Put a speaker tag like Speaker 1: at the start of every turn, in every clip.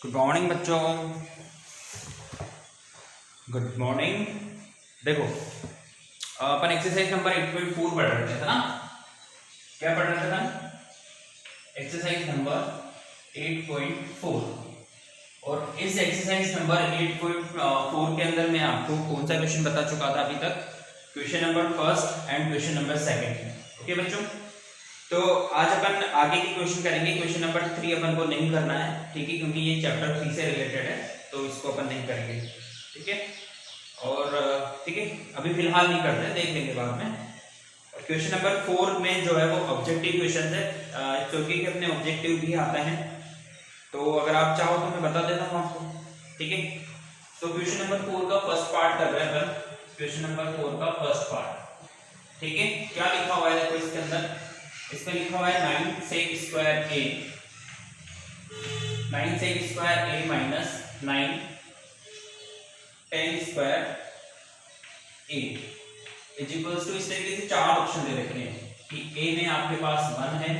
Speaker 1: Good morning बच्चों, good morning. देखो अपन exercise number 8.4 पढ़ रहे थे ना। क्या पढ़ रहे थे अपन? Exercise number 8.4। और इस एक्सरसाइज नंबर 8.4 के अंदर मैं आपको कौन सा क्वेश्चन बता चुका था अभी तक? Question number first and question number second. Okay बच्चों, तो आज अपन आगे की क्वेश्चन करेंगे। क्वेश्चन नंबर 3 अपन को नहीं करना है, ठीक है, क्योंकि ये चैप्टर 3 से रिलेटेड है, तो इसको अपन नहीं करेंगे, ठीक है। और ठीक है, अभी फिलहाल नहीं करते, देख लेंगे बाद में। क्वेश्चन नंबर 4 में जो है वो ऑब्जेक्टिव क्वेश्चन है, क्योंकि अपने ऑब्जेक्टिव भी आता है, तो अगर आप चाहो तो मैं बता देता हूँ आपको, ठीक है। तो क्वेश्चन नंबर 4 का फर्स्ट पार्ट कर रहे हैं अपन। क्वेश्चन नंबर 4 का फर्स्ट पार्ट, ठीक है। क्या लिखा हुआ है देखो इसके अंदर? इसमें लिखा हुआ है 9 sec square a, 9 sec square a minus 9 10 square a is equals to, इस तरीके से चार ऑप्शन दे रखे हैं कि a में आपके पास 1 है,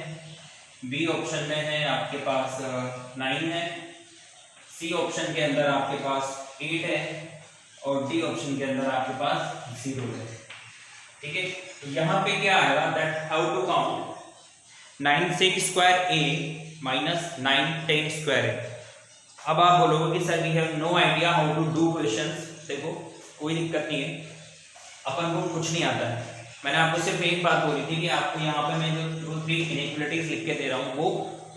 Speaker 1: b ऑप्शन में है आपके पास 9 है, c ऑप्शन के अंदर आपके पास 8 है और d ऑप्शन के अंदर आपके पास 0 है, ठीक है। यहाँ पे क्या आएगा? That how to count 9 sec square a minus 9 10 square a। अब आप बोलोगे कि sir we have no idea how to do questions. देखो कोई दिक्कत नहीं है, अपन को कुछ नहीं आता है। मैंने आपको सिर्फ एक बात बोली थी कि आपको यहाँ पे मैं जो 3 इनइक्वालिटीज लिख के दे रहा हूँ वो,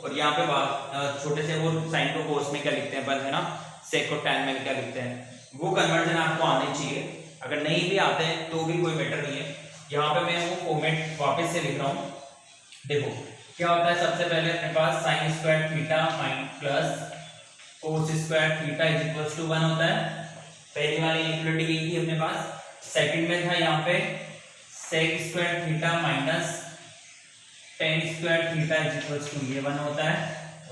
Speaker 1: और यहाँ पे बात छोटे से वो साइन को कोस में क्या लिखते हैं अपन, है ना, सेक और टैन में क्या लिखते हैं, वो कन्वर्जन आपको आने चाहिए। अगर नहीं भी आते हैं तो भी कोई मैटर नहीं है। यहाँ पे मैं वो फॉर्मेट वापस से लिख रहा हूँ। देखो क्या होता है, सबसे पहले अपने पास sine square theta plus cos square theta is equals to 1 होता है। पहली वाली इक्वलिटी यही थी अपने पास। सेकंड में था यहाँ पे sec square theta minus ten square theta is equals to ये 1 होता है।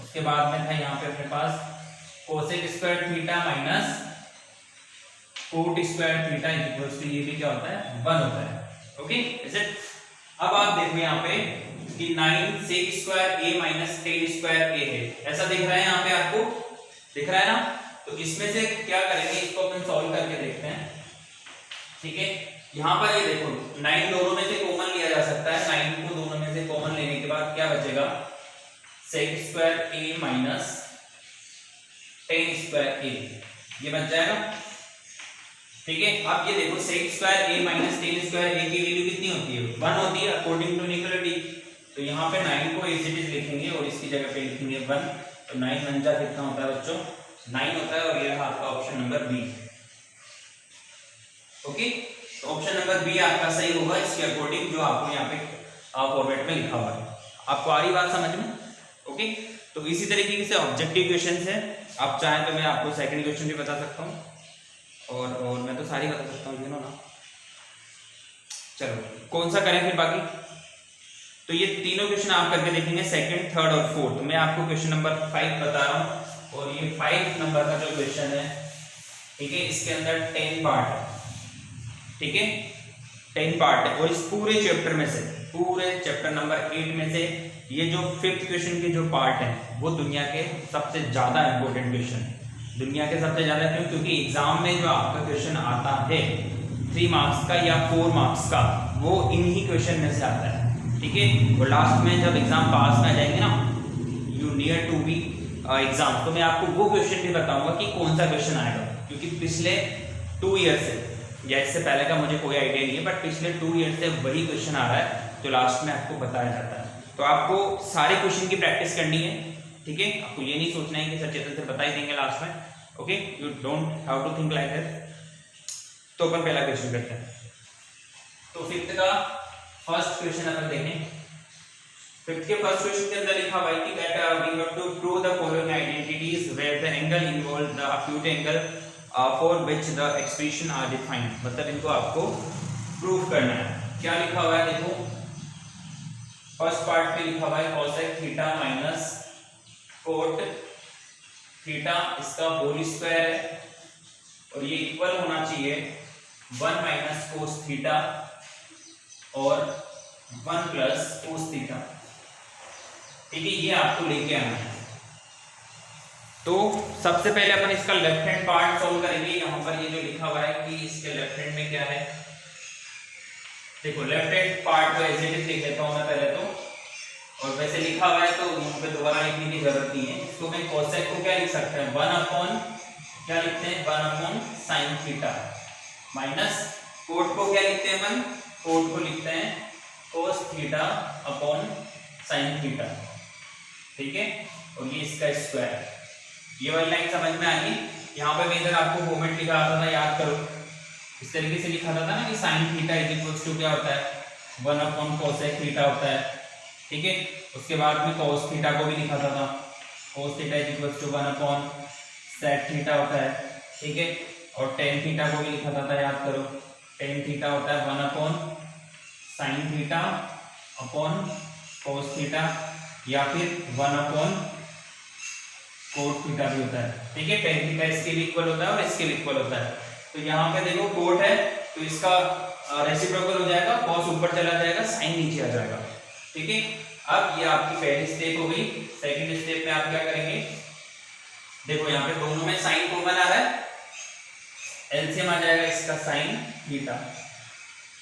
Speaker 1: उसके बाद में था यहाँ पे अपने पास cosec square theta minus cot square theta is equals to ये भी क्या होता है? 1 होता है। Okay, is it? अब आप देखो यहाँ पे कि 9 sec square a minus 10 square a है, ऐसा दिख रहा है यहाँ पे, आपको दिख रहा है ना? तो इसमें से क्या करेंगे, इसको अपन सॉल्व करके देखते हैं, ठीक है। यहाँ पर ये देखो 9 दोनों में से कॉमन लिया जा सकता है। 9 को दोनों में से कॉमन लेने के बाद क्या बचेगा? sec square a minus 10 square a, ये बच जाएगा, ठीक है। अब ये देखो sec square a minus 10 square a की वैल्यू कितनी होती है? 1 होती है अकॉर्डिंग टू इनइक्वालिटी। तो यहाँ पे 9 को एज इट इज लिखेंगे और इसकी जगह पे लिखेंगे 1। तो 9 1 जा कितना होता है बच्चों? 9 होता है, और ये रहा आपका ऑप्शन नंबर बी। ओके, तो ऑप्शन नंबर बी आपका सही होगा इसके अकॉर्डिंग जो आपको यहाँ पे फॉर्मेट में लिखा हुआ है। आपको आ रही बात समझ में? ओके, तो इसी तरीके से ऑब्जेक्टिव क्वेश्चन है। आप चाहें तो मैं आपको सेकंड क्वेश्चन भी बता सकता हूँ, और मैं तो सारी बता सकता हूँ, यू नो ना। चलो कौन सा करें फिर बाकी? तो ये तीनों क्वेश्चन आप करके देखेंगे, सेकंड, थर्ड और फोर्थ। मैं आपको क्वेश्चन नंबर 5 बता रहा हूँ, और ये 5 नंबर का जो क्वेश्चन है, ठीक है, इसके अंदर 10 पार्ट है, ठीक है, 10 पार्ट है। और इस पूरे चैप्टर में से, पूरे चैप्टर नंबर 8 में से ये जो 5th क्वेश्चन के जो पार्ट है वो दुनिया के सबसे ज्यादा इंपॉर्टेंट क्वेश्चन है। दुनिया के सबसे ज्यादा क्यों? क्योंकि एग्जाम में जो आपका क्वेश्चन आता है 3 मार्क्स का या 4 मार्क्स का, वो इन्हीं क्वेश्चन में से आता है, ठीक है। और लास्ट में जब एग्जाम पास में आ जाएंगे ना, you near to be exam, तो मैं आपको वो क्वेश्चन भी बताऊंगा कि कौन सा क्वेश्चन आएगा। क्योंकि पिछले 2 ईयर से, या इससे पहले का मुझे कोई आइडिया नहीं है, बट पिछले 2 ईयर से वही क्वेश्चन आ रहा है जो लास्ट में आपको बताया जाता है। तो आपको सारे क्वेश्चन की प्रैक्टिस करनी है, ठीक है। आपको ये नहीं सोचना है कि सर चेतन सर बता ही देंगे लास्ट में। Okay, you don't have to think like that. तो अपन पहला क्वेश्चन करते हैं। तो 5th का फर्स्ट क्वेश्चन अपन देखें। 5th के फर्स्ट क्वेश्चन के अंदर लिखा हुआ है कि that we have to prove the following identities where the angle involve the acute angle for which the expression are defined. मतलब इनको आपको प्रूव करना है। क्या लिखा हुआ है देखो, फर्स्ट पार्ट पे लिखा हुआ है cosec theta minus cot theta, इसका होल स्क्वायर है, और ये इक्वल होना चाहिए 1 माइनस कोस थीटा और 1 प्लस कोस थीटा, ठीक है। ये आपको लेके आना है। तो सबसे पहले अपन इसका लेफ्ट हैंड पार्ट सॉल्व करेंगे। यहाँ पर ये जो लिखा हुआ है कि इसके लेफ्ट हैंड में क्या है, देखो लेफ्ट हैंड पार्ट को एज इट इज लिख लेता हूँ मैं पहले तो, और वैसे लिखा हुआ है तो यहाँ पे दोबारा लिखने की जरूरत नहीं है। इसको मैं कोसेक को क्या लिख सकते हैं, 1 अपॉन क्या लिखते हैं, 1 upon sine theta, minus coat को क्या लिखते हैं अपन, कोट को लिखते हैं cos theta upon sine theta, ठीक है। और ये इसका स्क्वायर, ये वाली लाइन समझ में आ गई। यहाँ पे मैं इधर आपको मोमेंट लिखा आता था, याद करो, इस तरीके से लिखा था ना कि sine theta is equals to क्या होता है, 1 अपॉन कोसेक थीटा होता है, ठीक है। उसके बाद में कोस थीटा को भी लिखा था, cos theta is equals to 1 upon sec theta होता है, ठीक है। और टेन थीटा को भी लिखा था, याद करो, टेन थीटा होता है 1 upon sine theta upon cos theta, या फिर 1 अपॉन कोट थीटा भी होता है, ठीक है। टेन थीटा इसके भी इक्वल होता है और इसके भी इक्वल होता है। तो यहाँ पे देखो कोट है तो इसका रेसिप्रोकल हो जाएगा, कॉस ऊपर चला जाएगा, साइन नीचे आ जाएगा, ठीक है। अब ये आपकी पहली स्टेप हो गई। सेकंड स्टेप में आप क्या करेंगे, देखो यहाँ पे दोनों में साइन कॉमन आ रहा है, एलसीएम आ जाएगा इसका साइन थीटा,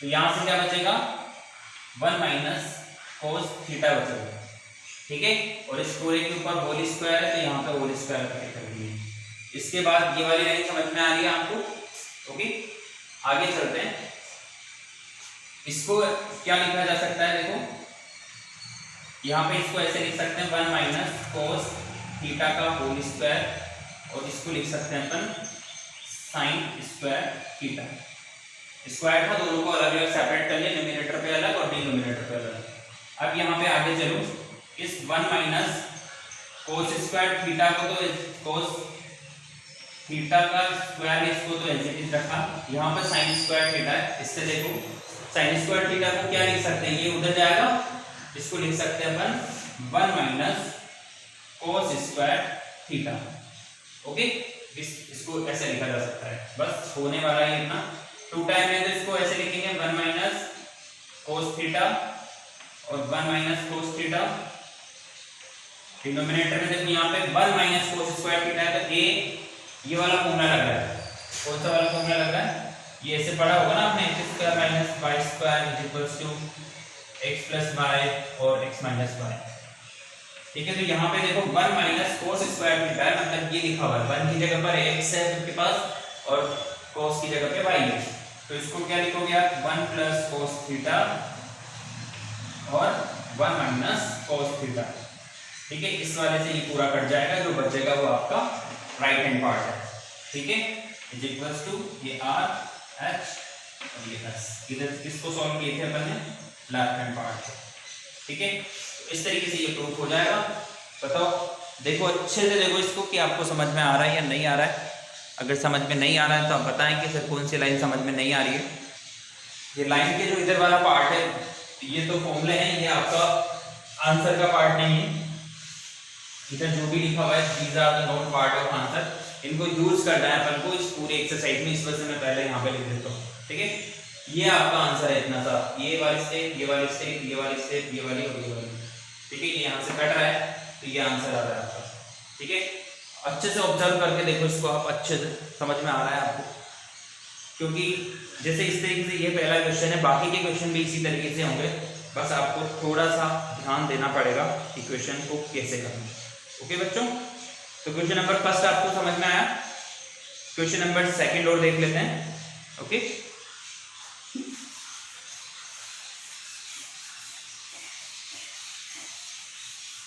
Speaker 1: तो यहाँ से क्या बचेगा, 1 माइनस कोस थीटा बचेगा, ठीक है। और इस पूरे के ऊपर होल स्क्वायर है तो यहाँ पे होल स्क्वायर कर दिए। इसके बाद ये वाली लाइन समझ में आ रही है आपको, ओके। आगे चलते हैं, इसको क्या लिखा जा सकता है, देखो यहाँ पे इसको ऐसे लिख सकते हैं 1 माइनस कोस थीटा का होल स्क्वायर, और इसको लिख सकते हैं अपन साइन स्क्वायर थीटा। स्क्वायर था, दोनों को अलग अलग सेपरेट कर लिया, न्यूमरेटर पे अलग और डिनोमिनेटर पे अलग। अब यहाँ पे आगे चलो, इस 1 माइनस कोस स्क्वायर थीटा को तो कोस थीटा का स्क्वायर, इसको तो एज इट इज रखा, यहाँ पर साइन स्क्वायर थीटा है, इससे देखो साइन स्क्वायर थीटा को क्या लिख सकते हैं, ये उधर जाएगा, इसको लिख सकते हैं अपन 1 minus cos square theta, okay. इसको ऐसे लिखा जा सकता है, बस होने वाला है इतना। 2 टाइम में तो इसको ऐसे लिखेंगे 1 माइनस कोस थीटा और 1 माइनस कोस थीटा। डिनोमिनेटर में देखो यहाँ पे 1 माइनस कोस स्क्वायर थीटा है, तो ये वाला फॉर्मूला लग रहा है, कौन सा वाला फॉर्मूला लग रहा है, ये ऐसे पढ़ा होगा ना आपने, x square minus y square is equals to x plus y और x माइनस y, ठीक है। तो यहाँ पे देखो 1 माइनस कोस स्क्वायर थीटा है, मतलब ये लिखा हुआ है 1 की जगह पर x है आपके पास और cos की जगह पे y है, तो इसको क्या लिखोगे आप, 1 प्लस कोस थीटा और 1 माइनस कोस थीटा, ठीक है। इस वाले से ये पूरा कट जाएगा, जो बचेगा वो आपका राइट हैंड पार्ट है, ठीक है, इज इक्वल्स टू ये r h और ये s। इधर किसको सॉल्व किए थे अपन ने, लेफ्ट हैंड पार्ट, ठीक है। तो इस तरीके से ये प्रूफ हो जाएगा। बताओ, देखो अच्छे से देखो इसको कि आपको समझ में आ रहा है या नहीं आ रहा है। अगर समझ में नहीं आ रहा है तो आप बताएं कि सर कौन सी लाइन समझ में नहीं आ रही है। ये लाइन के जो इधर वाला पार्ट है, ये तो फॉर्मूले हैं, ये आपका आंसर का पार्ट नहीं है। इधर जो भी लिखा हुआ है these are the not part of answer, इनको यूज करना है अपन को इस पूरी एक्सरसाइज में, इस वजह से मैं पहले यहाँ पे लिख देता हूँ, ठीक है। ये आपका आंसर है इतना सा, ये वाली स्टेप, ये वाली स्टेप, ये वाली स्टेप, ये वाली और ये वाली, ठीक है। ये यहाँ से कट रहा है तो ये आंसर आ रहा है आपका, ठीक है। अच्छे से ऑब्जर्व करके देखो इसको आप, अच्छे से समझ में आ रहा है आपको, क्योंकि जैसे इस तरीके से ये पहला क्वेश्चन है, बाकी के क्वेश्चन भी इसी तरीके से होंगे, बस आपको थोड़ा सा ध्यान देना पड़ेगा कि क्वेश्चन को कैसे करना है, ओके बच्चों। तो क्वेश्चन नंबर फर्स्ट आपको समझ में आया, क्वेश्चन नंबर सेकंड और देख लेते हैं, ओके।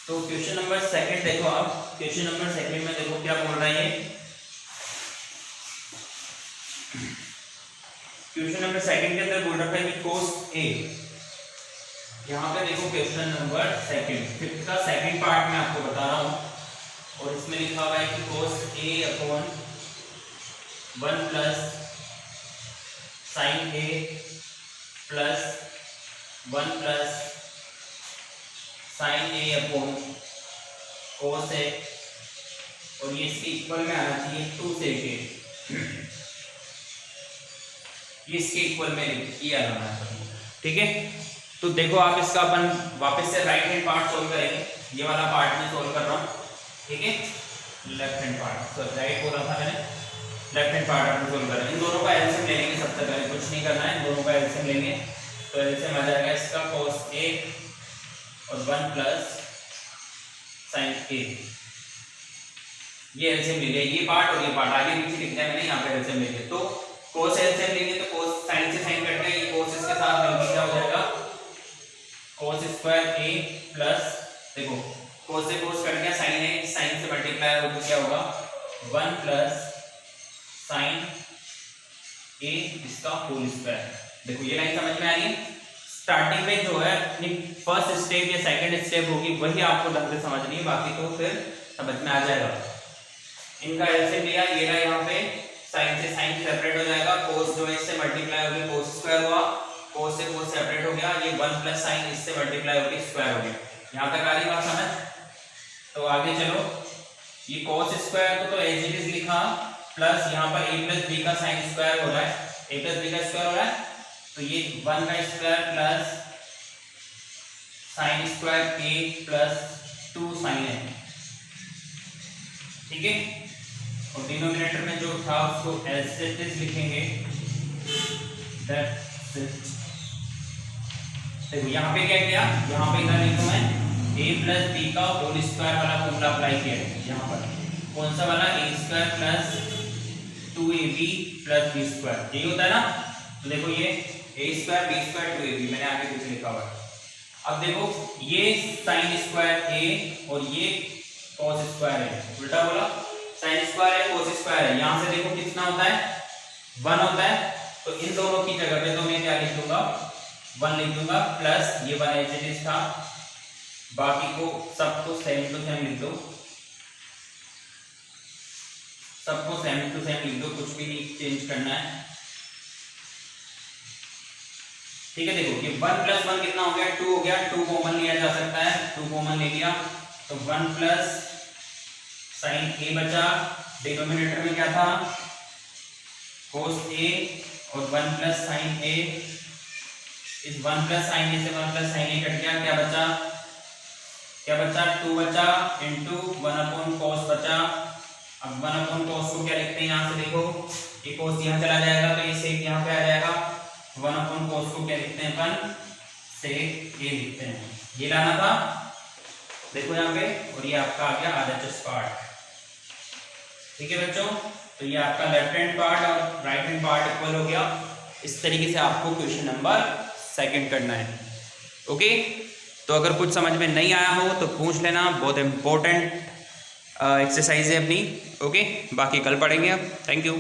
Speaker 1: तो क्वेश्चन नंबर सेकंड देखो आप, क्वेश्चन नंबर सेकंड में देखो क्या बोल रहा है ये, क्वेश्चन नंबर सेकंड के अंदर बोल रखा है कि कोस ए, यहाँ पे देखो क्वेश्चन नंबर सेकंड, फिफ्थ का सेकंड पार्ट में आपको बता रहा हूँ, और इसमें लिखा हुआ है कि कोस ए अपॉन 1 प्लस साइन ए प्लस 1 प्लस साइन ए अपॉन कोस ए, और ये इसके इक्वल में आना चाहिए 2 सेक ए, ये इसके इक्वल में ये आना चाहिए, ठीक है। तो देखो आप इसका अपन वापस से राइट हैंड पार्ट सोल्व करेंगे, ये वाला पार्ट में सोल्व कर रहा हूँ, ठीक है। Left hand part, sorry right बोला था मैंने, लेफ्ट हैंड पार्ट अपन सोल्व करें। इन दोनों का एलसीएम ले लेंगे सबसे पहले, कुछ नहीं करना है, इन दोनों का एलसीएम लेंगे। तो एलसीएम आ जाएगा इसका cos A और 1 प्लस sin A, ये एलसीएम ले लिया, ये पार्ट और ये पार्ट आगे पीछे लिखना है मैंने, यहाँ पे एलसीएम ले लिया। तो cos एलसीएम लेंगे तो cos sin से sin कट गया, ये cos इसके साथ मिलकर क्या हो जाएगा cos स्क्वायर A प्लस, देखो cos से cos कट गया, sin है, sin से मल्टीप्लाई होकर क्या होगा 1 प्लस sin A इसका होल स्क्वायर। देखो ये लाइन समझ में आ रही है। स्टार्टिंग में जो है अपनी फर्स्ट स्टेप या सेकंड स्टेप होगी वही आपको ढंग से समझनी है, बाकी तो फिर समझ में आ जाएगा। इनका एलसीएम लिया, ये रहा यहाँ पे, sin से sin सेपरेट हो जाएगा, cos जो है इससे मल्टीप्लाई हो गया cos स्क्वायर हुआ, cos से cos सेपरेट हो गया, ये 1 प्लस sin इससे मल्टीप्लाई हो गया स्क्वायर हो गया। यहाँ तक आ रही बात समझ? तो आगे चलो, ये cos स्क्वायर को तो एज इट इज लिखा, प्लस यहाँ पर a प्लस b का sin स्क्वायर हो रहा है, a प्लस b का स्क्वायर हो रहा है, तो ये 1 का square plus sin square a plus 2 sin है, ठीक है। और डिनोमिनेटर में जो था उसको एज इट इज लिखेंगे, दैट्स इट। देखो यहाँ पे क्या किया, यहाँ पे इधर लिखूं मैं a प्लस b का होल स्क्वायर वाला फॉर्मूला अप्लाई किया है यहाँ पर, कौन सा वाला, a square plus 2ab plus b square, यही होता है ना। तो देखो ये a square b square 2ab मैंने आगे कुछ लिखा हुआ है। अब देखो ये sin स्क्वायर a और ये cos स्क्वायर है, उल्टा बोला, sin स्क्वायर है cos स्क्वायर है, यहाँ से देखो कितना होता है 1 होता है, तो इन दोनों की जगह पे तो मैं क्या लिख दूंगा 1 लिख दूंगा, प्लस ये 1 एज इट इज था, बाकी को सबको सेम टू सेम लिख दो, सबको सेम टू सेम लिख दो, कुछ भी नहीं चेंज करना है, ठीक है। देखो ये 1 प्लस 1 कितना हो गया 2 हो गया, 2 कॉमन लिया जा सकता है, 2 कॉमन ले लिया तो 1 प्लस sin a बचा, डिनोमिनेटर में क्या था cos a और 1 प्लस sin a, इस 1 प्लस sin a से 1 प्लस sin a कट गया, क्या बचा 2 बचा इंटू 1 अपॉन cos बचा। अब 1 अपॉन cos को क्या लिखते हैं, यहाँ से देखो ये cos यहाँ चला जाएगा तो ये sec यहाँ पे आ जाएगा, 1 अपॉन cos को क्या लिखते हैं अपन sec a लिखते हैं, ये लाना था देखो यहाँ पे, और ये आपका आ गया RHS पार्ट, ठीक है बच्चों। तो ये आपका लेफ्ट हैंड पार्ट और राइट हैंड पार्ट इक्वल हो गया। इस तरीके से आपको क्वेश्चन नंबर 2 करना है, ओके। तो अगर कुछ समझ में नहीं आया हो तो पूछ लेना, बहुत इंपॉर्टेंट एक्सरसाइज है अपनी, ओके। बाकी कल पढ़ेंगे अब, थैंक यू।